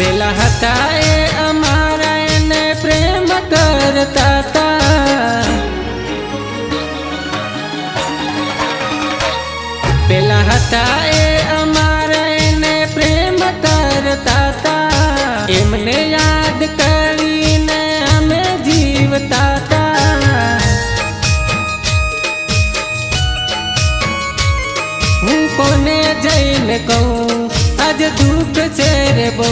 પેલા હતા એ અમારા એને પ્રેમ કરતા તા, પેલા હતા એ અમારા એને પ્રેમ કરતા તા, એમને યાદ કરીને અમે જીવતા તા। હું કોને જઈને કહું આજ દુઃખ છે રે બહુ,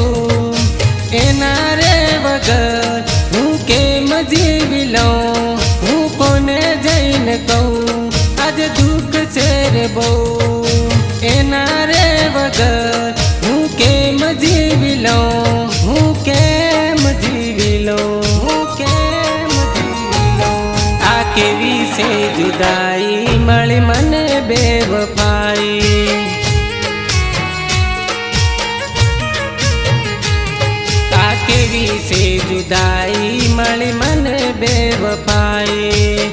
એના રે વગર હું કેમ જીવી લઉં। હું કોને જઈને કહું આજ દુઃખ છે રે બહુ, એના રે વગર હું કેમ જીવી લઉં। હું કેમ જીવી લઉં, હું કેમ જીવી લઉં। આ કેવી છે જુદાઈ મળી મને બેવફાઈ, આ કેવી છે જુદાઈ મળી મને બેવફાઈ।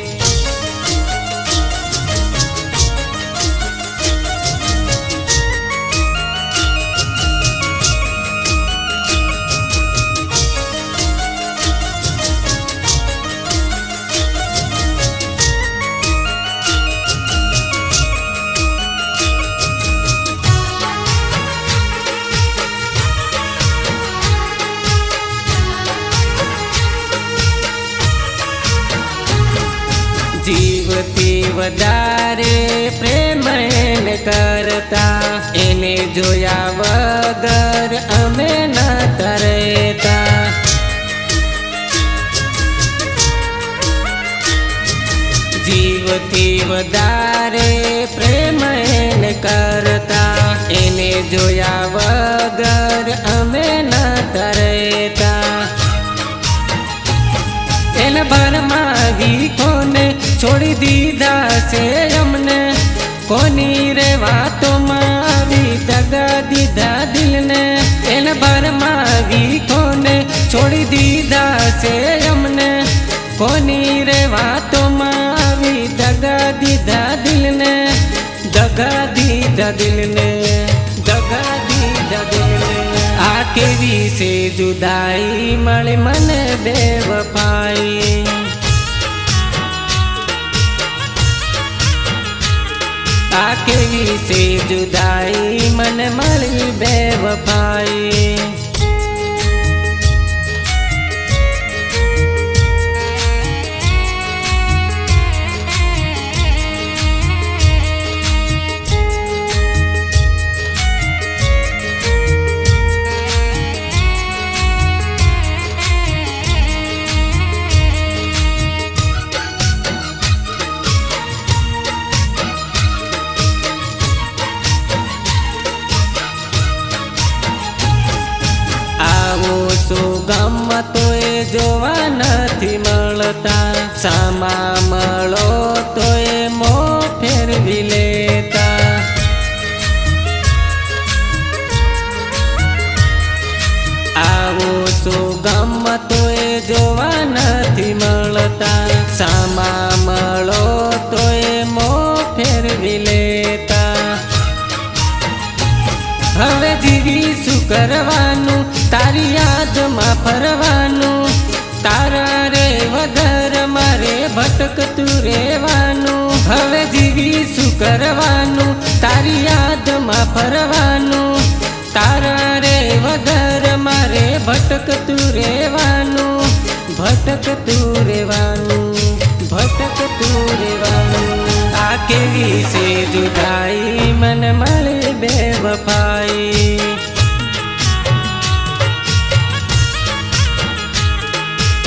જીવથી વધારે પ્રેમ એને કરતા, એને જોયા વગર અમે નતા રહેતા। જીવથી વધારે પ્રેમ એને કરતા, એને જોયા વગર અમે નતા રહેતા। એને ભરમાવી કોને છોડી દીધા છે અમને, કોની રે વાતોમાં આવી દગા દીધા દિલને। એને ભરમાવી કોને છોડી દીધા છે અમને, કોની રે વાતોમાં આવી દગા દીધા દિલને। દગા દીધા દિલને, દગા દીધા દિલને। આ કેવી છે જુદાઈ મળી મને બેવફાઈ, આ કેવી છે જુદાઈ મને મળી બેવફાઈ। સુગમમાં તો એ જોવા નથી મળતા, સામા મળો તો એ મોં ફેરવી લેતા। આવો સુગમમાં તો એ જોવા નથી મળતા, સામા મળો તો એ મોં ફેરવી લેતા। હવે જીવી શું કરવાનું તારી યાદમાં ફરવાનું, તારા રે વગર મારે ભટકતું રહેવાનું। હવે જીવી શું કરવાનું તારી યાદમાં ફરવાનું, તારા રે વગર મારે ભટકતું રહેવાનું। ભટકતું રહેવાનું, ભટકતું રહેવાનું। આ કેવી છે જુદાઈ મને મળે બેવફાઈ,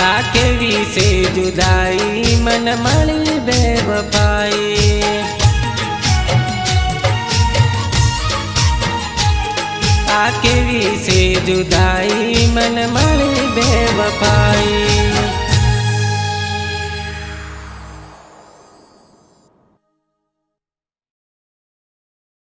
આ કેવી છે જુદાઈ મને મળી બેવફાઈ। આ કેવી છે જુદાઈ મને મળી બેવફાઈ।